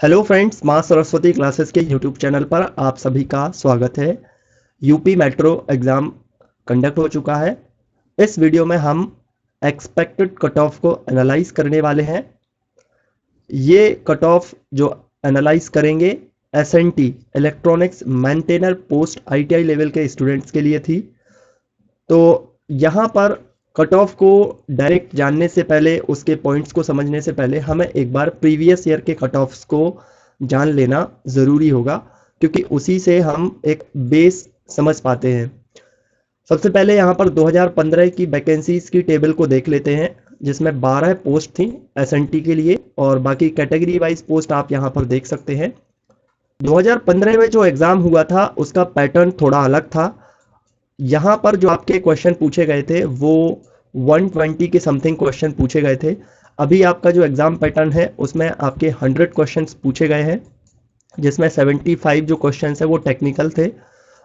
Hello friends, माँ Saraswati classes के YouTube channel पर आप सभी का स्वागत है। यूपी मेट्रो एग्ज़ाम कंडक्ट हो चुका है। इस वीडियो में हम एक्सपेक्टेड कट ऑफ को एनालाइज करने वाले हैं। ये कट ऑफ जो एनालाइज करेंगे SNT electronics maintainer post ITI level के स्टूडेंट्स के लिए थी। तो यहाँ पर कट ऑफ को डायरेक्ट जानने से पहले, उसके पॉइंट्स को समझने से पहले हमें एक बार प्रीवियस ईयर के कट ऑफ्स को जान लेना ज़रूरी होगा, क्योंकि उसी से हम एक बेस समझ पाते हैं। सबसे पहले यहाँ पर 2015 की वैकेंसीज की टेबल को देख लेते हैं, जिसमें 12 पोस्ट थी एसएनटी के लिए और बाकी कैटेगरी वाइज पोस्ट आप यहाँ पर देख सकते हैं। 2015 में जो एग्ज़ाम हुआ था उसका पैटर्न थोड़ा अलग था। यहाँ पर जो आपके क्वेश्चन पूछे गए थे वो 120 के समथिंग क्वेश्चन पूछे गए थे। अभी आपका जो एग्ज़ाम पैटर्न है उसमें आपके 100 क्वेश्चंस पूछे गए हैं, जिसमें 75 जो क्वेश्चंस है वो टेक्निकल थे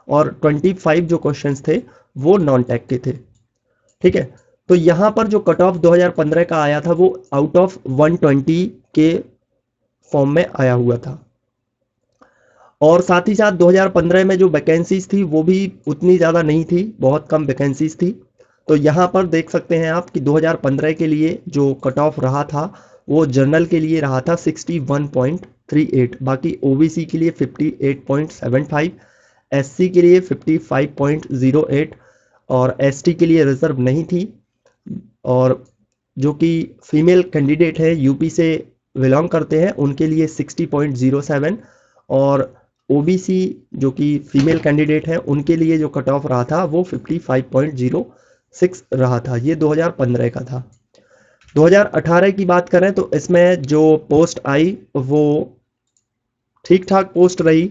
और 25 जो क्वेश्चंस थे वो नॉन टेक के थे। ठीक है, तो यहाँ पर जो कट ऑफ 2015 का आया था वो आउट ऑफ 120 के फॉर्म में आया हुआ था। और साथ ही साथ 2015 में जो वैकेंसीज थी वो भी उतनी ज़्यादा नहीं थी, बहुत कम वैकेंसीज थी। तो यहाँ पर देख सकते हैं आप कि 2015 के लिए जो कट ऑफ रहा था वो जनरल के लिए रहा था 61.38, बाकी ओबीसी के लिए 58.75, एससी के लिए 55.08 और एसटी के लिए रिजर्व नहीं थी। और जो कि फीमेल कैंडिडेट है यूपी से बिलोंग करते हैं उनके लिए 60.07 और ओबीसी जो कि फीमेल कैंडिडेट हैं उनके लिए जो कट ऑफ रहा था वो 55.06 रहा था। ये 2015 का था। 2018 की बात करें तो इसमें जो पोस्ट आई वो ठीक ठाक पोस्ट रही।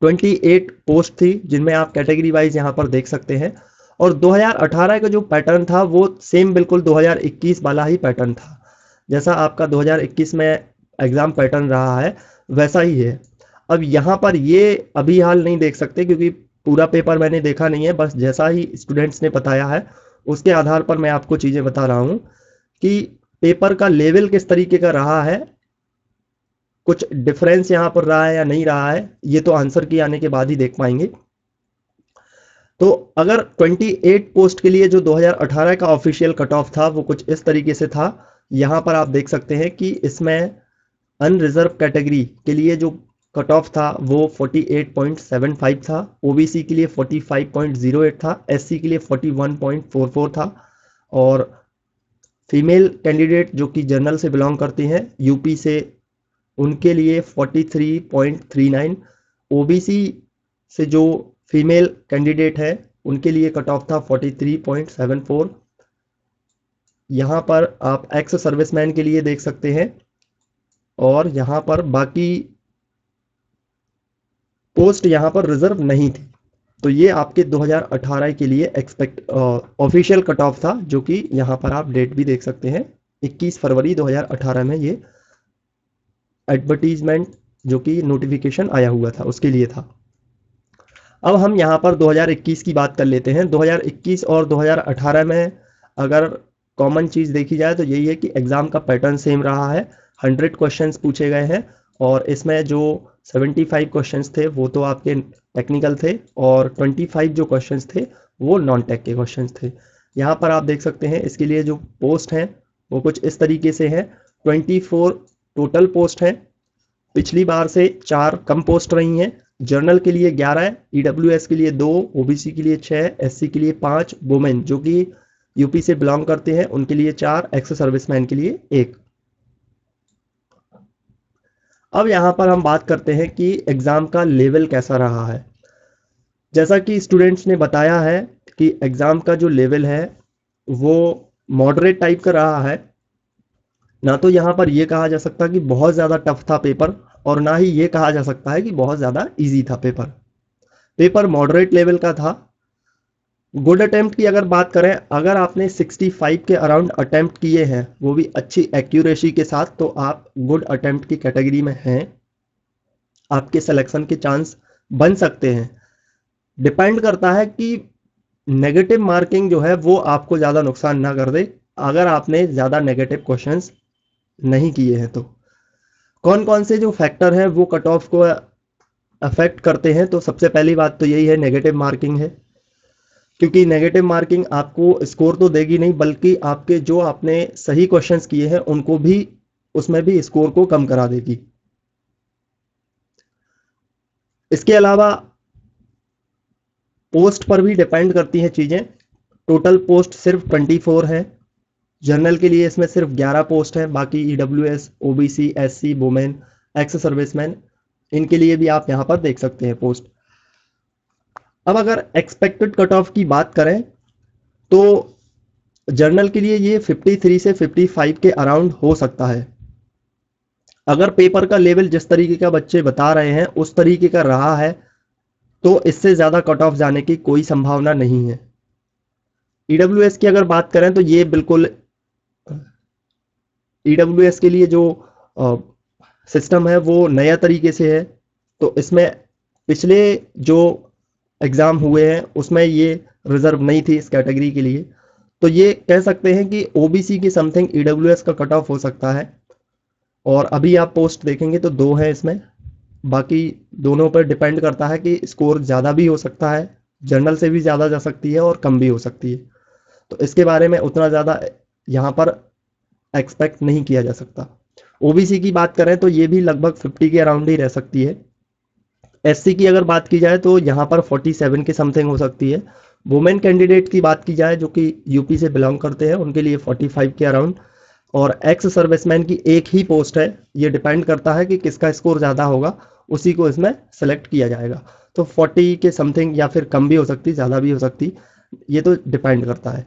28 पोस्ट थी जिनमें आप कैटेगरी वाइज यहाँ पर देख सकते हैं। और 2018 का जो पैटर्न था वो सेम बिल्कुल 2021 वाला ही पैटर्न था। जैसा आपका 2021 में एग्ज़ाम पैटर्न रहा है वैसा ही है। अब यहाँ पर ये अभी हाल नहीं देख सकते क्योंकि पूरा पेपर मैंने देखा नहीं है, बस जैसा ही स्टूडेंट्स ने बताया है उसके आधार पर मैं आपको चीज़ें बता रहा हूँ कि पेपर का लेवल किस तरीके का रहा है। कुछ डिफरेंस यहाँ पर रहा है या नहीं रहा है ये तो आंसर की आने के बाद ही देख पाएंगे। तो अगर 28 पोस्ट के लिए जो 2018 का ऑफिशियल कट ऑफ था वो कुछ इस तरीके से था। यहाँ पर आप देख सकते हैं कि इसमें अनरिजर्व कैटेगरी के लिए जो कट ऑफ था वो 48.75 था, ओबीसी के लिए 45.08 था, एससी के लिए 41.44 था और फीमेल कैंडिडेट जो कि जनरल से बिलोंग करती हैं यूपी से उनके लिए 43.39, ओबीसी से जो फीमेल कैंडिडेट है उनके लिए कट ऑफ था 43.74। यहाँ पर आप एक्स सर्विसमैन के लिए देख सकते हैं और यहाँ पर बाकी पोस्ट यहाँ पर रिजर्व नहीं थी। तो ये आपके 2018 के लिए एक्सपेक्ट ऑफिशियल कट ऑफ था, जो कि यहाँ पर आप डेट भी देख सकते हैं 21 फरवरी 2018 में ये एडवर्टीजमेंट जो कि नोटिफिकेशन आया हुआ था उसके लिए था। अब हम यहाँ पर 2021 की बात कर लेते हैं। 2021 और 2018 में अगर कॉमन चीज़ देखी जाए तो यही है कि एग्ज़ाम का पैटर्न सेम रहा है। 100 क्वेश्चंस पूछे गए हैं और इसमें जो 75 क्वेश्चंस थे वो तो आपके टेक्निकल थे और 25 जो क्वेश्चंस थे वो नॉन टेक के क्वेश्चंस थे। यहाँ पर आप देख सकते हैं इसके लिए जो पोस्ट हैं वो कुछ इस तरीके से हैं। 24 टोटल पोस्ट हैं, पिछली बार से 4 कम पोस्ट रही हैं। जर्नल के लिए 11, ईडब्ल्यूएस के लिए 2, ओबीसी के लिए 6, एससी के लिए 5, वुमेन जो कि यूपी से बिलोंग करते हैं उनके लिए 4, एक्स सर्विसमैन के लिए 1। अब यहाँ पर हम बात करते हैं कि एग्ज़ाम का लेवल कैसा रहा है। जैसा कि स्टूडेंट्स ने बताया है कि एग्ज़ाम का जो लेवल है वो मॉडरेट टाइप का रहा है। ना तो यहाँ पर ये कहा जा सकता कि बहुत ज़्यादा टफ था पेपर और ना ही ये कहा जा सकता है कि बहुत ज़्यादा इजी था पेपर। पेपर मॉडरेट लेवल का था। गुड अटेम्प्ट की अगर बात करें, अगर आपने 65 के अराउंड अटेम्प्ट किए हैं वो भी अच्छी एक्यूरेसी के साथ, तो आप गुड अटेम्प्ट की कैटेगरी में हैं। आपके सिलेक्शन के चांस बन सकते हैं। डिपेंड करता है कि नेगेटिव मार्किंग जो है वो आपको ज़्यादा नुकसान ना कर दे अगर आपने ज़्यादा नेगेटिव क्वेश्चंस नहीं किए हैं तो। कौन कौन से जो फैक्टर हैं वो कट ऑफ को अफेक्ट करते हैं, तो सबसे पहली बात तो यही है, नेगेटिव मार्किंग है। क्योंकि नेगेटिव मार्किंग आपको स्कोर तो देगी नहीं, बल्कि आपके जो आपने सही क्वेश्चंस किए हैं उनको भी, उसमें भी स्कोर को कम करा देगी। इसके अलावा पोस्ट पर भी डिपेंड करती हैं चीज़ें। टोटल पोस्ट सिर्फ 24 है, जनरल के लिए इसमें सिर्फ 11 पोस्ट हैं, बाकी EWS, OBC, SC, women, ex serviceman, इनके लिए भी आप यहाँ पर देख सकते हैं पोस्ट। अब अगर एक्सपेक्टेड कट ऑफ की बात करें तो जर्नल के लिए ये 53 से 55 के अराउंड हो सकता है। अगर पेपर का लेवल जिस तरीके का बच्चे बता रहे हैं उस तरीके का रहा है तो इससे ज़्यादा कट ऑफ जाने की कोई संभावना नहीं है। EWS की अगर बात करें तो ये बिल्कुल EWS के लिए जो सिस्टम है वो नया तरीके से है, तो इसमें पिछले जो एग्ज़ाम हुए हैं उसमें ये रिजर्व नहीं थी इस कैटेगरी के लिए। तो ये कह सकते हैं कि OBC की समथिंग EWS का कट ऑफ हो सकता है। और अभी आप पोस्ट देखेंगे तो 2 हैं इसमें, बाकी दोनों पर डिपेंड करता है कि स्कोर ज़्यादा भी हो सकता है, जनरल से भी ज़्यादा जा सकती है और कम भी हो सकती है। तो इसके बारे में उतना ज़्यादा यहाँ पर एक्सपेक्ट नहीं किया जा सकता। OBC की बात करें तो ये भी लगभग 50 के अराउंड ही रह सकती है। SC की अगर बात की जाए तो यहाँ पर 47 के समथिंग हो सकती है। वुमेन कैंडिडेट की बात की जाए जो कि यूपी से बिलोंग करते हैं उनके लिए 45 के अराउंड। और एक्स सर्विसमैन की एक ही पोस्ट है, ये डिपेंड करता है कि किसका स्कोर ज़्यादा होगा, उसी को इसमें सेलेक्ट किया जाएगा। तो 40 के समथिंग या फिर कम भी हो सकती, ज़्यादा भी हो सकती, ये तो डिपेंड करता है।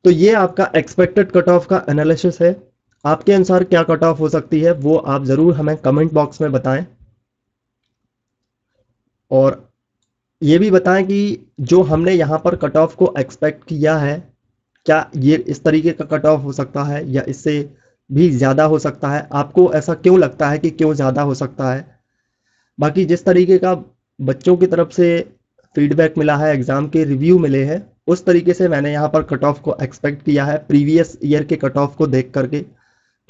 तो ये आपका एक्सपेक्टेड कट ऑफ का एनालिसिस है। आपके अनुसार क्या कट ऑफ हो सकती है वो आप ज़रूर हमें कमेंट बॉक्स में बताएं, और ये भी बताएं कि जो हमने यहाँ पर कट ऑफ को एक्सपेक्ट किया है, क्या ये इस तरीके का कट ऑफ हो सकता है या इससे भी ज़्यादा हो सकता है, आपको ऐसा क्यों लगता है कि क्यों ज़्यादा हो सकता है। बाकी जिस तरीके का बच्चों की तरफ से फीडबैक मिला है, एग्ज़ाम के रिव्यू मिले हैं, उस तरीके से मैंने यहाँ पर कट ऑफ को एक्सपेक्ट किया है प्रीवियस ईयर के कट ऑफ को देख करके।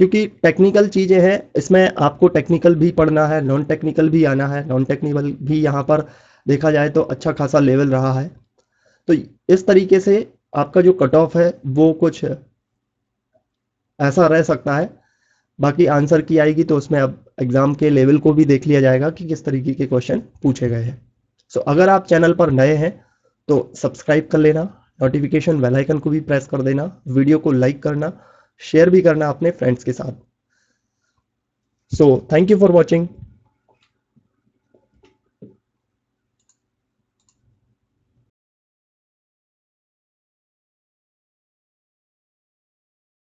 क्योंकि टेक्निकल चीज़ें हैं, इसमें आपको टेक्निकल भी पढ़ना है, नॉन टेक्निकल भी आना है। नॉन टेक्निकल भी यहाँ पर देखा जाए तो अच्छा खासा लेवल रहा है। तो इस तरीके से आपका जो कट ऑफ है वो कुछ ऐसा रह सकता है। बाकी आंसर की आएगी तो उसमें अब एग्ज़ाम के लेवल को भी देख लिया जाएगा कि किस तरीके के क्वेश्चन पूछे गए हैं। सो अगर आप चैनल पर नए हैं तो सब्सक्राइब कर लेना, नोटिफिकेशन बेल आइकन को भी प्रेस कर देना, वीडियो को लाइक करना, शेयर भी करना अपने फ्रेंड्स के साथ। So thank you for watching.